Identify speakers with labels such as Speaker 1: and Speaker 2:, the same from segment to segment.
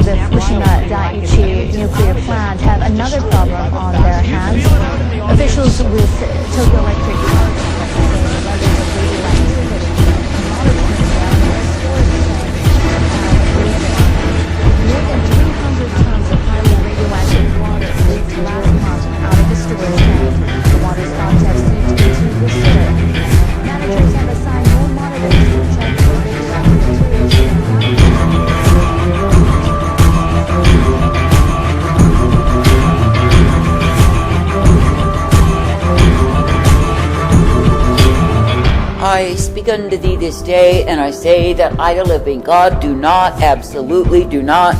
Speaker 1: the Fukushima Daiichi nuclear plant have another problem on their hands. Officials with Tokyo Electric Power Company say levels of radioactivity in more than 300 tons of highly radioactive water leaked last month out of the storage tank. The water's contents seem to be too acidic. Managers have assigned more monitors to check for radioactive materials.
Speaker 2: I speak unto thee this day, and I say that I, the living God, do not, absolutely do not,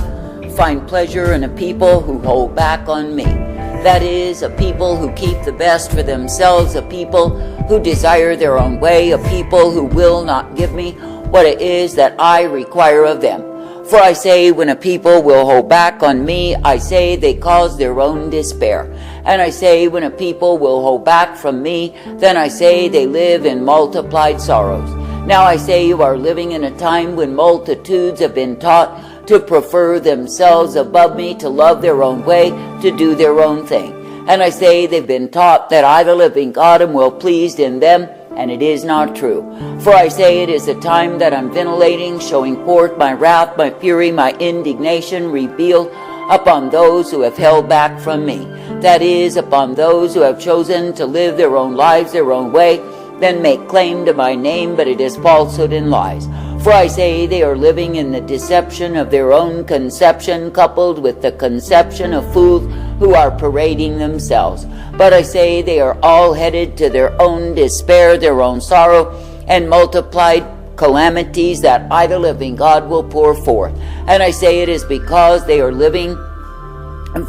Speaker 2: find pleasure in a people who hold back on me. That is, a people who keep the best for themselves, a people who desire their own way, a people who will not give me what it is that I require of them. For I say, when a people will hold back on me, I say they cause their own despair. And I say, when a people will hold back from me, then I say they live in multiplied sorrows. Now I say you are living in a time when multitudes have been taught to prefer themselves above me, to love their own way, to do their own thing. And I say they've been taught that I, the living God, am well pleased in them, and it is not true. For I say it is a time that I'm ventilating, showing forth my wrath, my fury, my indignation revealed upon those who have held back from me. That is, upon those who have chosen to live their own lives their own way, then make claim to my name, but it is falsehood and lies. For I say they are living in the deception of their own conception, coupled with the conception of fools who are parading themselves. But I say they are all headed to their own despair, their own sorrow, and multiplied calamities that I, the living God, will pour forth. And I say it is because they are living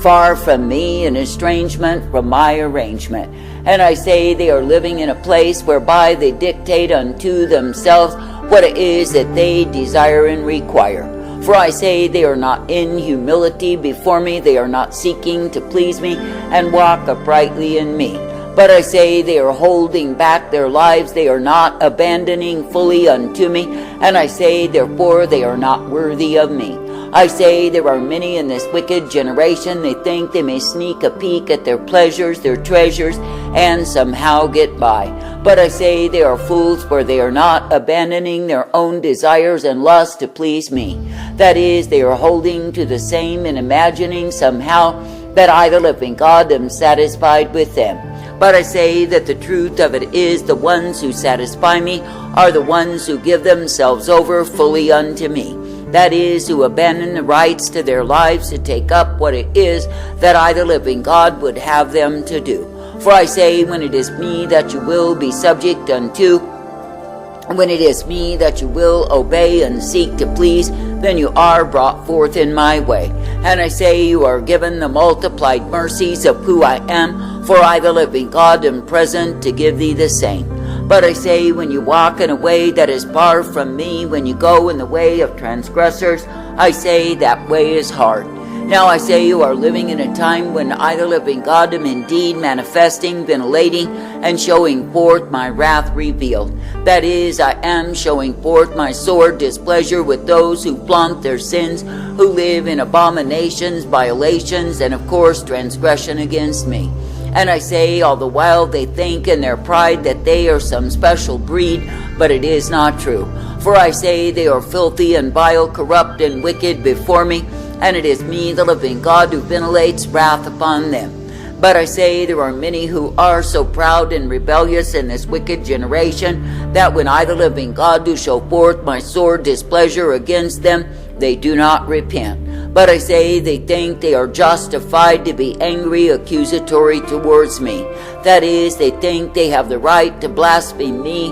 Speaker 2: far from me, in estrangement from my arrangement. And I say they are living in a place whereby they dictate unto themselves what it is that they desire and require. For I say they are not in humility before me, they are not seeking to please me and walk uprightly in me. But I say they are holding back their lives, they are not abandoning fully unto me, and I say therefore they are not worthy of me. I say there are many in this wicked generation, they think they may sneak a peek at their pleasures, their treasures, and somehow get by. But I say they are fools, for they are not abandoning their own desires and lusts to please me. That is, they are holding to the same and imagining somehow that I, the living God, am satisfied with them. But I say that the truth of it is the ones who satisfy me are the ones who give themselves over fully unto me. That is, who abandon the rights to their lives to take up what it is that I, the living God, would have them to do. For I say, when it is me that you will be subject unto, when it is me that you will obey and seek to please, then you are brought forth in my way. And I say you are given the multiplied mercies of who I am, for I, the living God, am present to give thee the same. But I say, when you walk in a way that is far from me, when you go in the way of transgressors, I say that way is hard. Now I say you are living in a time when I, the living God, am indeed manifesting, ventilating, and showing forth my wrath revealed. That is, I am showing forth my sore displeasure with those who flaunt their sins, who live in abominations, violations, and of course transgression against me. And I say all the while they think in their pride that they are some special breed, but it is not true. For I say they are filthy and vile, corrupt and wicked before me, and it is me, the living God, who ventilates wrath upon them. But I say there are many who are so proud and rebellious in this wicked generation, that when I, the living God, do show forth my sore displeasure against them, they do not repent. But I say they think they are justified to be angry, accusatory towards me. That is, they think they have the right to blaspheme me,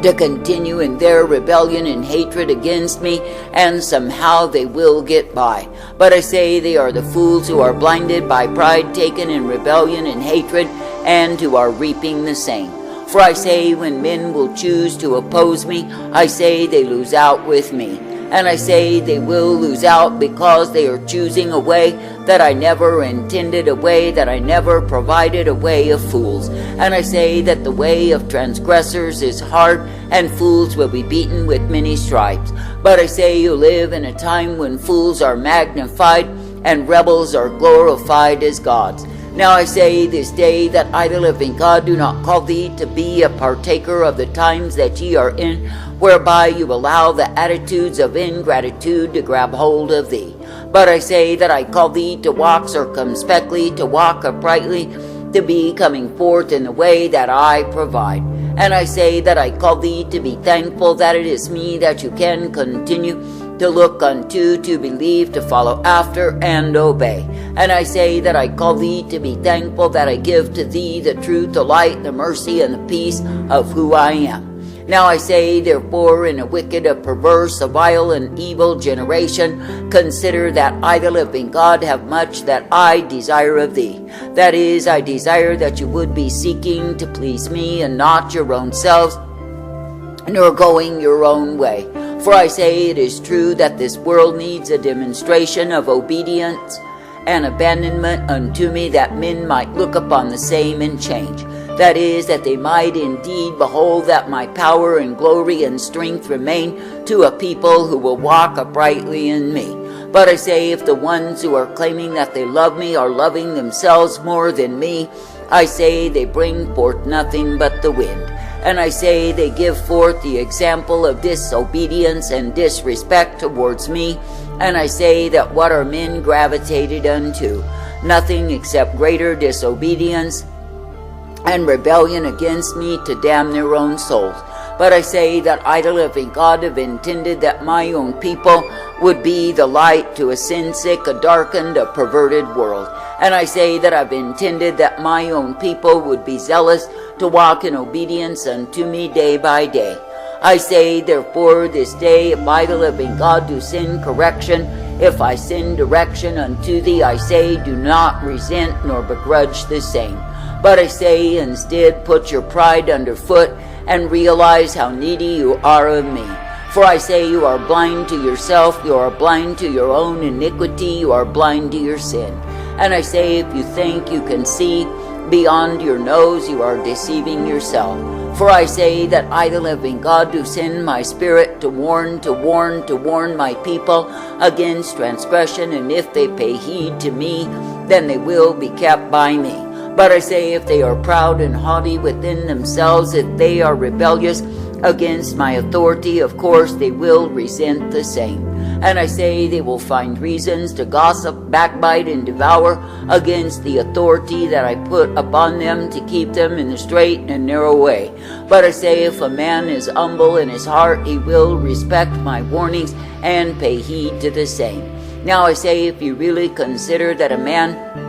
Speaker 2: to continue in their rebellion and hatred against me, and somehow they will get by. But I say they are the fools who are blinded by pride taken in rebellion and hatred, and who are reaping the same. For I say when men will choose to oppose me, I say they lose out with me. And I say they will lose out because they are choosing a way that I never intended, a way that I never provided, a way of fools. And I say that the way of transgressors is hard, and fools will be beaten with many stripes. But I say you live in a time when fools are magnified, and rebels are glorified as gods. Now I say this day that I, the living God, do not call thee to be a partaker of the times that ye are in, whereby you allow the attitudes of ingratitude to grab hold of thee. But I say that I call thee to walk circumspectly, to walk uprightly, to be coming forth in the way that I provide. And I say that I call thee to be thankful that it is me that you can continue to look unto, to believe, to follow after, and obey. And I say that I call thee to be thankful that I give to thee the truth, the light, the mercy, and the peace of who I am. Now I say, therefore, in a wicked, a perverse, a vile, and evil generation, consider that I, the living God, have much that I desire of thee. That is, I desire that you would be seeking to please me, and not your own selves, nor going your own way. For I say it is true that this world needs a demonstration of obedience and abandonment unto me, that men might look upon the same and change. That is, that they might indeed behold that my power and glory and strength remain to a people who will walk uprightly in me. But I say, if the ones who are claiming that they love me are loving themselves more than me, I say they bring forth nothing but the wind. And I say they give forth the example of disobedience and disrespect towards me. And I say that what are men gravitated unto? Nothing except greater disobedience and rebellion against me, to damn their own souls. But I say that I, the living God, have intended that my own people would be the light to a sin-sick, a darkened, a perverted world. And I say that I've intended that my own people would be zealous to walk in obedience unto me day by day. I say, therefore, this day, if I, the living God, do sin correction, if I sin direction unto thee, I say, do not resent nor begrudge the same. But I say, instead, put your pride underfoot and realize how needy you are of me. For I say, you are blind to yourself, you are blind to your own iniquity, you are blind to your sin. And I say, if you think you can see beyond your nose, you are deceiving yourself. For I say that I, the living God, do send my spirit to warn my people against transgression, and if they pay heed to me, then they will be kept by me. But I say, if they are proud and haughty within themselves, if they are rebellious against my authority, of course they will resent the same. And I say they will find reasons to gossip, backbite, and devour against the authority that I put upon them to keep them in the straight and narrow way. But I say, if a man is humble in his heart, he will respect my warnings and pay heed to the same. Now I say, if you really consider that a man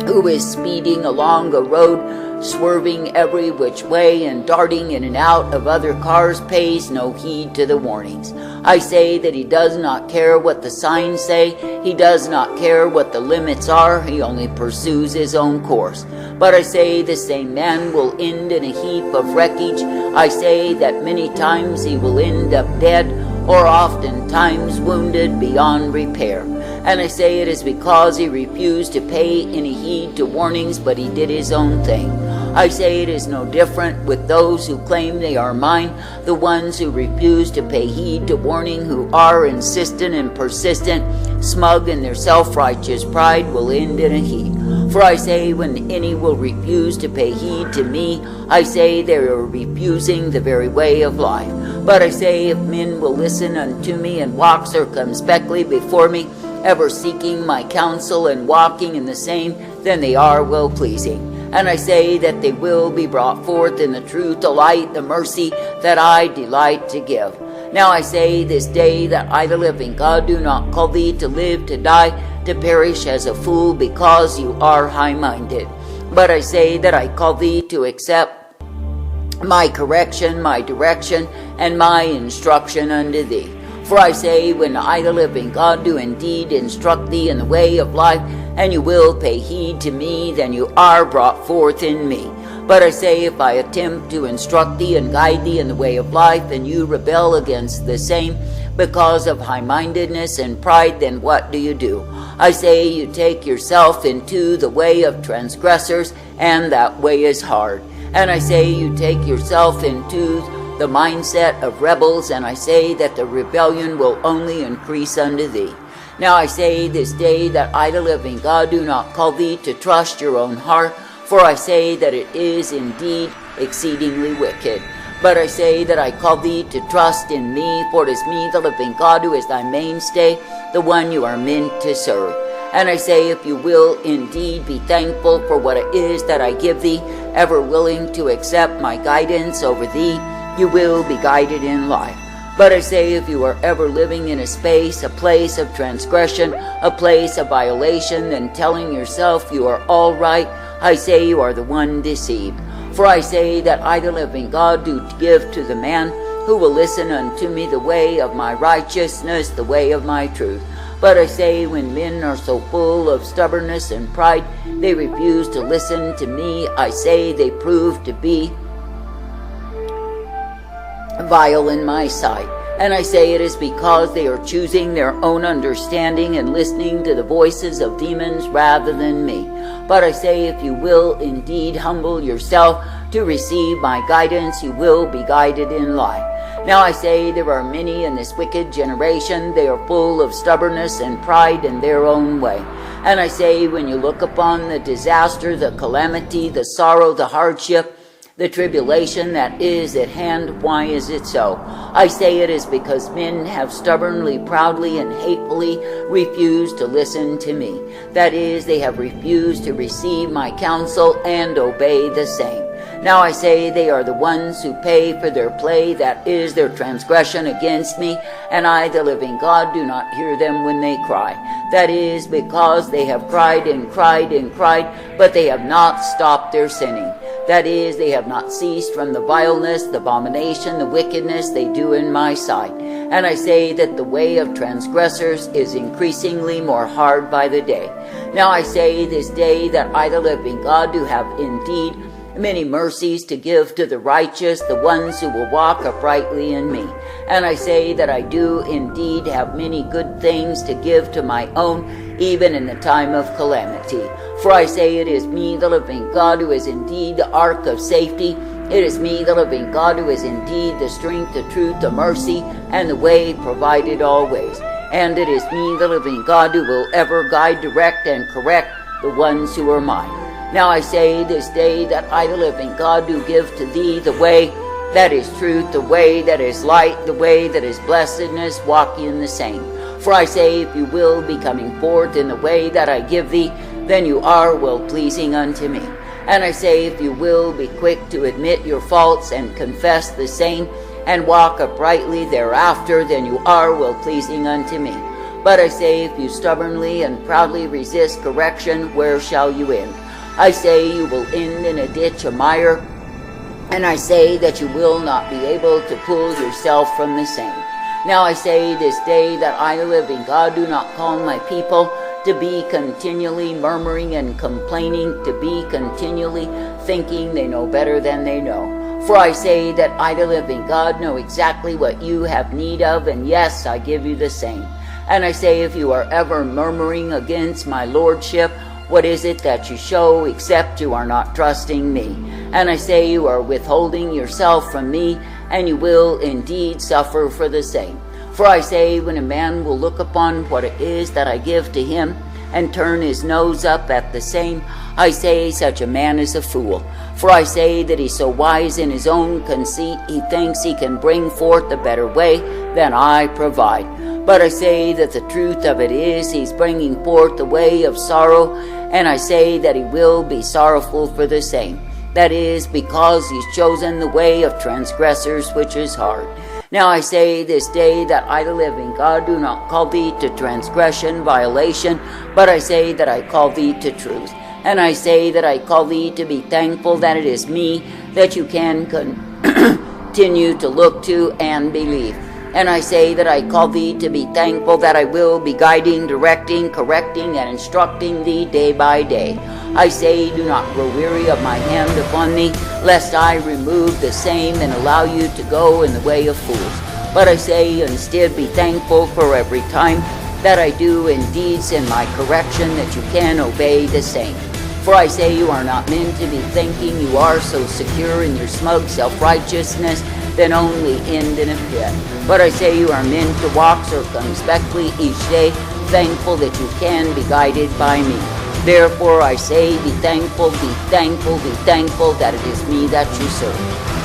Speaker 2: who is speeding along a road, swerving every which way and darting in and out of other cars, pays no heed to the warnings. I say that he does not care what the signs say, he does not care what the limits are, he only pursues his own course. But I say the same man will end in a heap of wreckage. I say that many times he will end up dead, or oftentimes wounded beyond repair. And I say it is because he refused to pay any heed to warnings, but he did his own thing. I say it is no different with those who claim they are mine, the ones who refuse to pay heed to warning, who are insistent and persistent, smug in their self-righteous pride, will end in a heap. For I say, when any will refuse to pay heed to me, I say they are refusing the very way of life. But I say, if men will listen unto me and walk circumspectly before me, ever seeking my counsel and walking in the same, then they are well-pleasing. And I say that they will be brought forth in the truth, the light, the mercy that I delight to give. Now I say this day that I, the living God, do not call thee to live, to die, to perish as a fool, because you are high-minded. But I say that I call thee to accept my correction, my direction, and my instruction unto thee. For I say, when I, the living God, do indeed instruct thee in the way of life, and you will pay heed to me, then you are brought forth in me. But I say, if I attempt to instruct thee and guide thee in the way of life, and you rebel against the same because of high-mindedness and pride, then what do? I say, you take yourself into the way of transgressors, and that way is hard. And I say you take yourself into the mindset of rebels, and I say that the rebellion will only increase unto thee. Now I say this day that I, the living God, do not call thee to trust your own heart, for I say that it is indeed exceedingly wicked. But I say that I call thee to trust in me, for it is me, the living God, who is thy mainstay, the one you are meant to serve. And I say, if you will indeed be thankful for what it is that I give thee, ever willing to accept my guidance over thee, you will be guided in life. But I say, if you are ever living in a place of transgression, a place of violation, then telling yourself you are all right, I say you are the one deceived. For I say that I, the living God, do give to the man who will listen unto me the way of my righteousness, the way of my truth. But I say, when men are so full of stubbornness and pride, they refuse to listen to me, I say they prove to be vile in my sight. And I say it is because they are choosing their own understanding and listening to the voices of demons rather than me. But I say, if you will indeed humble yourself to receive my guidance, you will be guided in life. Now I say there are many in this wicked generation, they are full of stubbornness and pride in their own way. And I say, when you look upon the disaster, the calamity, the sorrow, the hardship, the tribulation that is at hand, why is it so? I say it is because men have stubbornly, proudly, and hatefully refused to listen to me. That is, they have refused to receive my counsel and obey the same. Now I say they are the ones who pay for their play, that is their transgression against me, and I, the living God, do not hear them when they cry. That is because they have cried and cried and cried, but they have not stopped their sinning. That is, they have not ceased from the vileness, the abomination, the wickedness they do in my sight. And I say that the way of transgressors is increasingly more hard by the day. Now I say this day that I, the living God, do have indeed many mercies to give to the righteous, the ones who will walk uprightly in me. And I say that I do indeed have many good things to give to my own, even in the time of calamity. For I say it is me, the living God, who is indeed the ark of safety. It is me, the living God, who is indeed the strength, the truth, the mercy, and the way provided always. And it is me, the living God, who will ever guide, direct, and correct the ones who are mine. Now I say this day that I, the living God, do give to thee the way that is truth, the way that is light, the way that is blessedness, walk ye in the same. For I say, if you will be coming forth in the way that I give thee, then you are well-pleasing unto me. And I say, if you will be quick to admit your faults and confess the same, and walk uprightly thereafter, then you are well-pleasing unto me. But I say, if you stubbornly and proudly resist correction, where shall you end? I say you will end in a ditch of mire, and I say that you will not be able to pull yourself from the same. Now I say this day that I, the living God, do not call my people to be continually murmuring and complaining, to be continually thinking they know better than they know. For I say that I, the living God, know exactly what you have need of, and yes, I give you the same. And I say, if you are ever murmuring against my lordship, what is it that you show except you are not trusting me? And I say you are withholding yourself from me, and you will indeed suffer for the same. For I say, when a man will look upon what it is that I give to him, and turn his nose up at the same, I say such a man is a fool. For I say that he's so wise in his own conceit, he thinks he can bring forth a better way than I provide. But I say that the truth of it is, he's bringing forth the way of sorrow, and I say that he will be sorrowful for the same. That is, because he's chosen the way of transgressors, which is hard. Now I say this day that I, the living God, do not call thee to transgression, violation, but I say that I call thee to truth. And I say that I call thee to be thankful that it is me that you can continue to look to and believe. And I say that I call thee to be thankful that I will be guiding, directing, correcting, and instructing thee day by day. I say, do not grow weary of my hand upon thee, lest I remove the same and allow you to go in the way of fools. But I say, instead be thankful for every time that I do indeed send my correction, that you can obey the same. For I say you are not men to be thinking you are so secure in your smug self-righteousness, then only end in a pit. But I say you are men to walk circumspectly each day, thankful that you can be guided by me. Therefore I say, be thankful, be thankful, be thankful that it is me that you serve.